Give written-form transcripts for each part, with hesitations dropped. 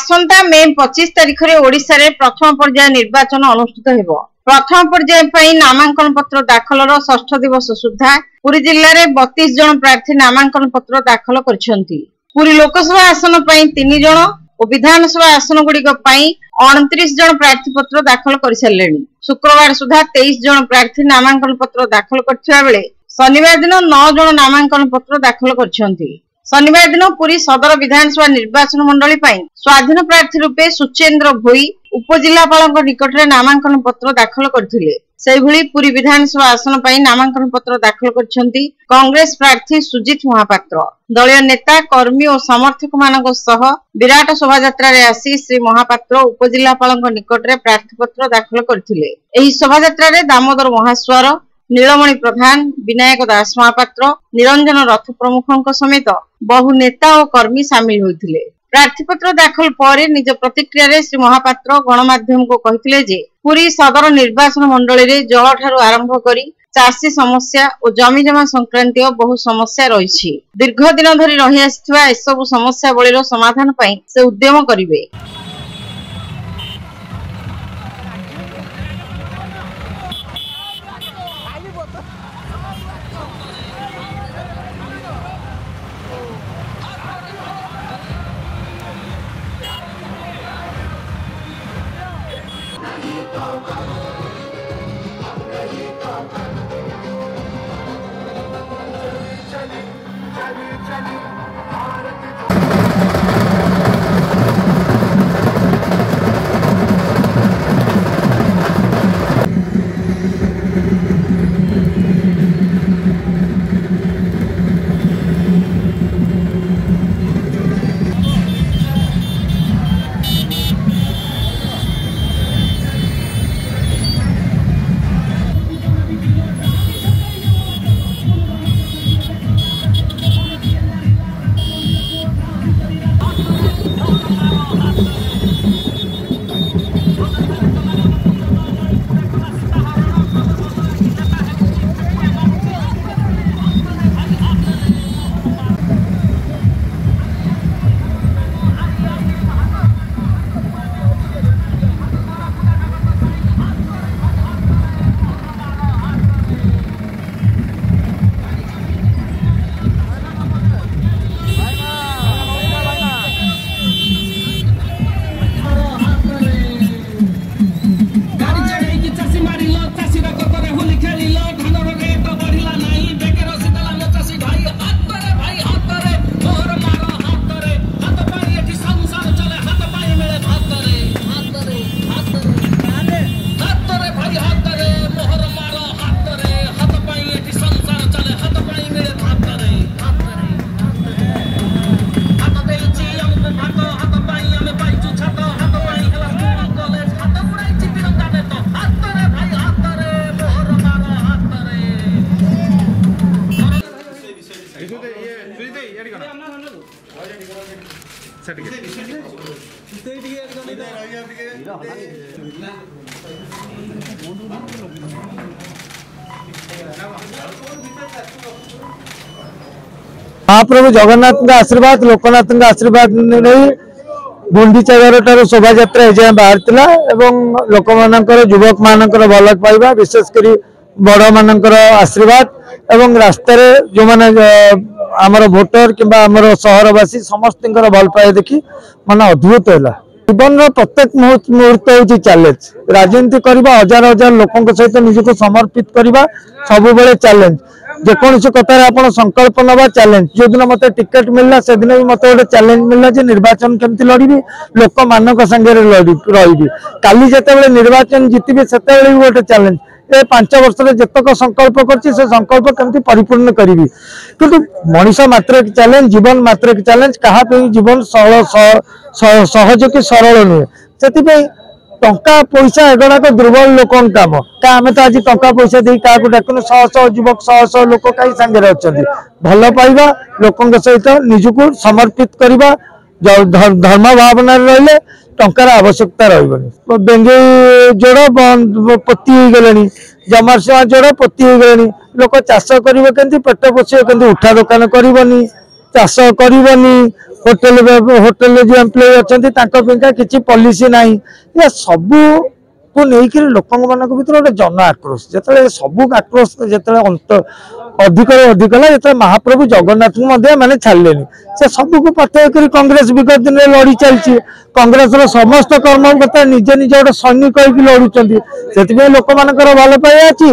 आसंता मे 25 तारिख में ओडिशा रे प्रथम पर्याय निर्वाचन अनुष्ठित हेबो। प्रथम पर्याय पई नामांकन पत्र दाखलर 6ठ दिवस सुधा पुरी जिल्ला रे 32 जन प्रार्थी नामांकन पत्र दाखल करछंती। पुरी लोकसभा आसन पई 3 जन और विधानसभा आसन गुड़िक 29 जन प्रार्थी पत्र दाखल कर सारे। शुक्रवार सुधा 23 जन प्रार्थी नामांकन पत्र दाखल करथिबा बेले शनिवार दिन 9 जन नामांकन पत्र दाखल करछंती। शनिवार दिन पुरी सदर विधानसभा निर्वाचन मंडली स्वाधीन प्रार्थी रूपे सुचेन्द्र भोई उपजिलापाल निकट में नामांकन पत्र दाखल करथिले। सेहिभଳି पुरी विधानसभा आसन पर नामांकन पत्र दाखल करछंती कांग्रेस प्रार्थी सुजित महापात्र। दलीय नेता कर्मी और समर्थक मानक सह विराट शोभायात्रा रे आसी श्री महापात्र उपजिलापाल निकट में प्रार्थी पत्र दाखल करथिले। एही शोभायात्रा रे दामोदर महास्वार, नीलमणि प्रधान, विनायक दास महापात्र, निरंजन रथ प्रमुखों समेत बहु नेता और कर्मी सामिल होइथिले। प्रार्थीपत्र दाखल पर निज प्रतिक्रिया रे श्री महापात्र गणमाध्यम को कहिथिले जे पुरी सदर निर्वाचन मंडली रे जल ठारू आरंभ करी चाषी समस्या और जमी जमा संक्रांतीय बहु समस्या रही। दीर्घ दिन धरी रही आसिथिबा एसबु समस्या बळीर समाधान पई से उद्यम करिवे। महाप्रभु जगन्नाथ आशीर्वाद लोकनाथ आशीर्वाद नहीं गुंडीचा घर शोभा यात्रा एजाए बाहर लोक मानकर युवक मानकर भल पाइबा विशेषकर बड़ मानकर आशीर्वाद एवं रास्तार जो मैंने आमर भोटर कि सहरवासी समस्त भल पाए देखी मन अद्भुत है। जीवन प्रत्येक मुहूर्त हूँ चैलेंज। राजनीति करवा हजार हजार लोकों सहित निजक समर्पित करवा सब बेले चैलेंज। जेकोसी कथार आप संकल्प नवा चैलेंज। जो दिन मत टिकेट मिलला से दिन भी मत गोटे चैलेंज मिलला जे निर्वाचन केमती लड़बी लोक मानक संगे रही। काली जिते निर्वाचन जीतबी से गोटे चैलेंज। ए 5 वर्ष जितक संकल्प कर संकल्प केमती परिपूर्ण करी कि मनीष मात्र चैलेंज जीवन मात्र चैलेंज। क्या जीवन सहज कि सरल नुहे से टंका पैसा एगुड़ाक दुर्बल लोक काम क्या आम तो आज टंका पैसा दे क्या डाकुन शह शह युवक शह शह लोक कहीं सांगे अच्छा भल पाइबा लोकों सहित निजक समर्पित करवा धर्म भावना रही टंकार आवश्यकता रही। बेंगे जोड़ पोती गले जमारसुआ जोड़ पोती गले लोक चाष करेंगे पेट पोषे उठा दुकान करनी चाष करनी होटेल जो एम्प्लॉय अच्छा किसी पॉलिसी ना ये सबू को लेकिन लोक मान भर गोटे जन आक्रोश जो सब आक्रोश जो अंत अधिक अधिक जो महाप्रभु जगन्नाथ मैंने छाड़े से सबको पतय कर कांग्रेस विगत दिन में लड़ी चलती कांग्रेस समस्त कर्मकर्ता निजे निजे गोटे सैनिक लड़ुंट से लोक मान भल पाइबा अच्छी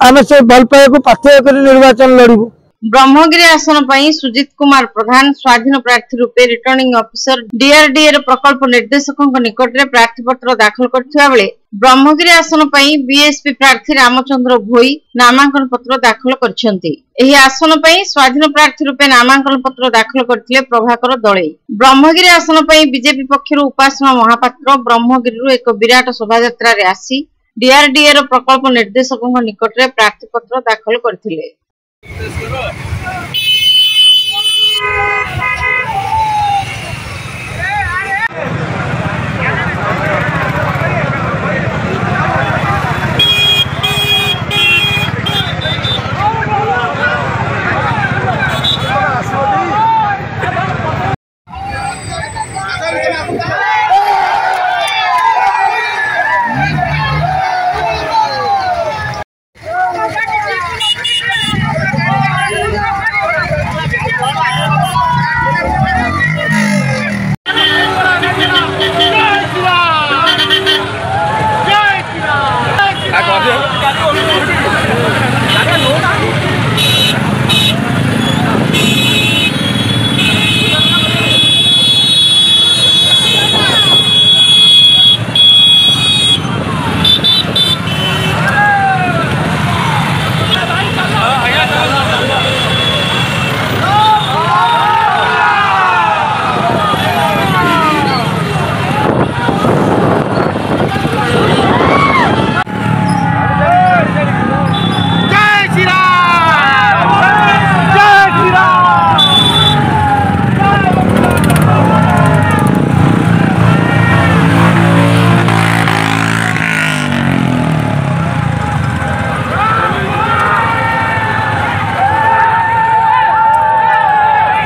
आम से भल पाइबा पतय कर निर्वाचन लड़ू। ब्रह्मगिरी आसन पर सुजित कुमार प्रधान स्वाधीन प्रार्थी रूपे रिटर्निंग ऑफिसर डीआरडीए प्रकल्प निर्देशकों निकट में प्रार्थीपत्र दाखल करथिबा बेले ब्रह्मगिरी आसन पर बीएसपी प्रार्थी रामचंद्र भोई नामांकन पत्र दाखल करछंती। एही आसन पर स्वाधीन प्रार्थी रूपे नामांकन पत्र दाखल करथिले प्रभाकर दळे। ब्रह्मगिरी आसन पर बीजेपी पक्षरु उपासना महापात्र ब्रह्मगिरी एक विराट शोभायात्रा रे आसी डीआरडीए प्रकल्प निर्देशकों निकट में प्रार्थीपत्र दाखल करथिले।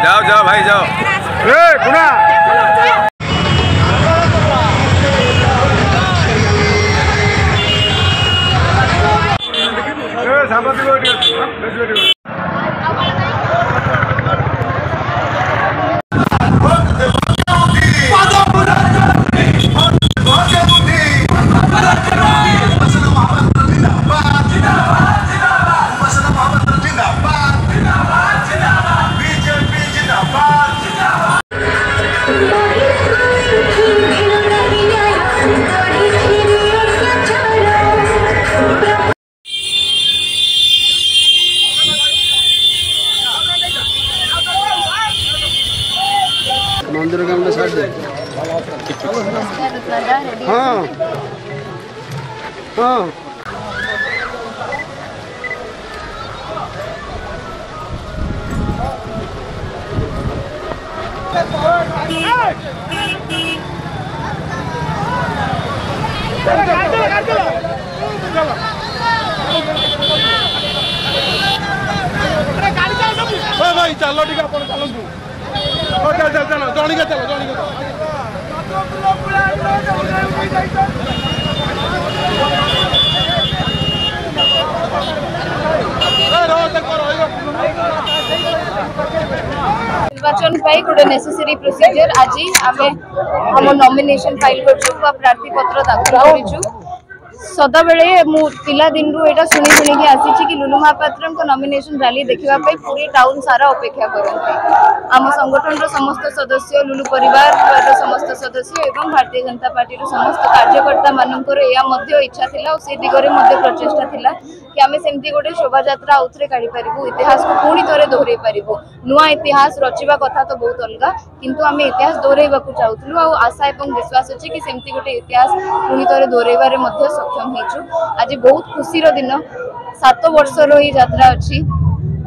जाओ जाओ भाई जाओ। मंदिर में साइड दे। हाँ हाँ भाई चलो ठीक है चलो चलो जॉनी का चलो निर्वाचन गोटे नेसेसरी प्रोसीजर आज आम नॉमिनेशन फाइल कर प्रार्थी पत्र दाखल करूँ। सदा बेले मु पिला दिन रु एटा सुनी सुनी के आसी कि लुलु महापात्र को नॉमिनेशन रैली देखा पूरी टाउन सारा अपेक्षा करते। आम संगठन रो समस्त सदस्य लुलु परिवार रो समस्त सदस्य एवं भारतीय जनता पार्टी रो समस्त कार्यकर्ता मानकर या इच्छा थिला और से दिगरे मध्य प्रचेष्टा थिला कि आमे सेमती गोटे शोभा यात्रा आउथरे काढी परिबु इतिहास को पुणी थरे दोहरे परिबु। नुआ इतिहास रचिबा कथा तो बहुत अलगा किंतु आमे इतिहास दोहरेबा को चाहूतलु आ आशा एवं विश्वास अछि कि सेमती गोटे इतिहास पुणी थरे दोहरेबारे मध्य सक्षम हेछु। आज बहुत खुशी रो दिन 7 वर्ष रो ही यात्रा अछि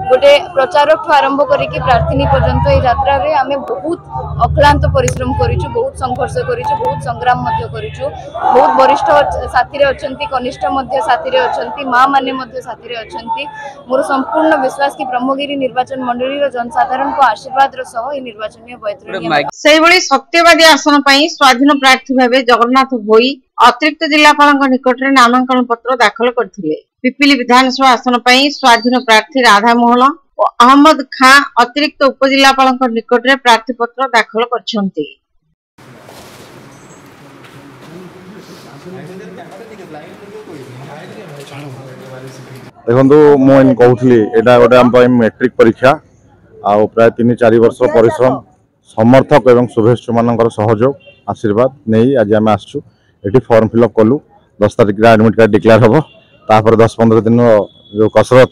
गोटे प्रचारक ठू आरंभ करिकी प्रार्थनी पर्यंत ए यात्रा रे आमे बहुत अक्लांत परिश्रम करिछु, बहुत संघर्ष करिछु, बहुत संग्राम मध्य करिछु। बहुत वरिष्ठ साथी रे अछंती, कनिष्ठ मध्य साथी रे अछंती, मां माने मध्य साथी रे अछंती। मोर संपूर्ण विश्वास कि ब्रह्मगिरी निर्वाचन मंडली रो जनसाधारण को आशीर्वाद रो सह ए निर्वाचन बैतरणी सेहि भली सत्यवादी आसन पई स्वाधीन प्रार्थी भाबे जगन्नाथ भोई अतिरिक्त जिलापालଙ୍କ निकटरे नामांकन पत्र दाखल करथिले। पिपिली विधानसभा आसन पई स्वाधीन प्रार्थी राधा मोहन और अहमद खां अतिरिक्त उपजिलापालଙ୍କ निकटरे प्रार्थी पत्र दाखल करछंती। देखो मुझे कहूली यहाँ गोटे आम मैट्रिक परीक्षा आ प्राय 3-4 वर्ष परिश्रम समर्थक एवं शुभेच्छु मान सहयोग आशीर्वाद नहीं आज आम आसचु ये फॉर्म फिलअप कलु 10 तारिख एडमिट कार्ड डिक्लेयर हम तापर 10-15 दिन जो कसरत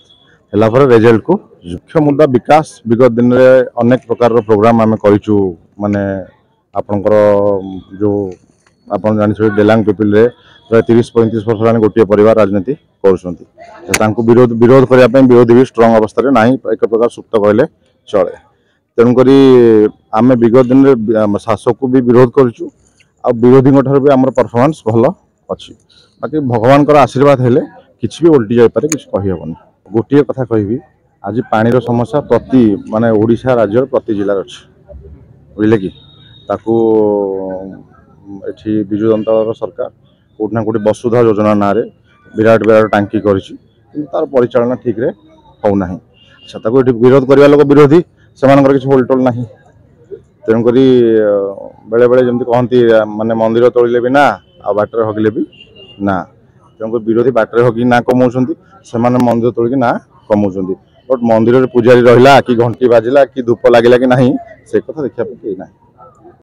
है रिजल्ट को मुख्य मुद्दा विकास विगत दिन में अनेक प्रकार प्रोग्राम आम करूँ माने आपणकर जो आप जानी डेलांग पिपिल प्राय 30-35 वर्ष गोटे परिवार राजनीति कर विरोध करने विरोधी भी स्ट्रंग अवस्था ना एक प्रकार सुप्त कहले चले। तेणुक आम विगत दिन में शासक को भी विरोध करूँ आ विरोधी भी आम परफॉर्मेंस भल अच्छी बाकी भगवान आशीर्वाद हेले किसी भी उल्टी जापे कि कहीहबनी। गोटे कथा कहि आज पानी समस्या प्रति माने ओडिशा राज्य प्रति जिलार अच्छी बुझे कि ताकू एठी विजु जनता दल सरकार कोठना कोठी वसुधा योजना ना रे विराट विराट टांकी करिछि तार परिचालना ठीक रे होना अच्छा ताकू एठी विरोध करबा लोक विरोधी सेमानकर किछ होलटोल नाही। तेणुक बेले बेले जमती कहती माने मंदिर तोड़िले भी ना आ बाटर हगिले भी ना तेणुक विरोधी बाटर हगी ना कमाउछंती सेमाने मंदिर तोड़िकी ना कमाउछंती बट मंदिर पुजारी रहिला कि घंटी बाजिला कि धूप लागिला कि नाही से कथा देखिया पे ना।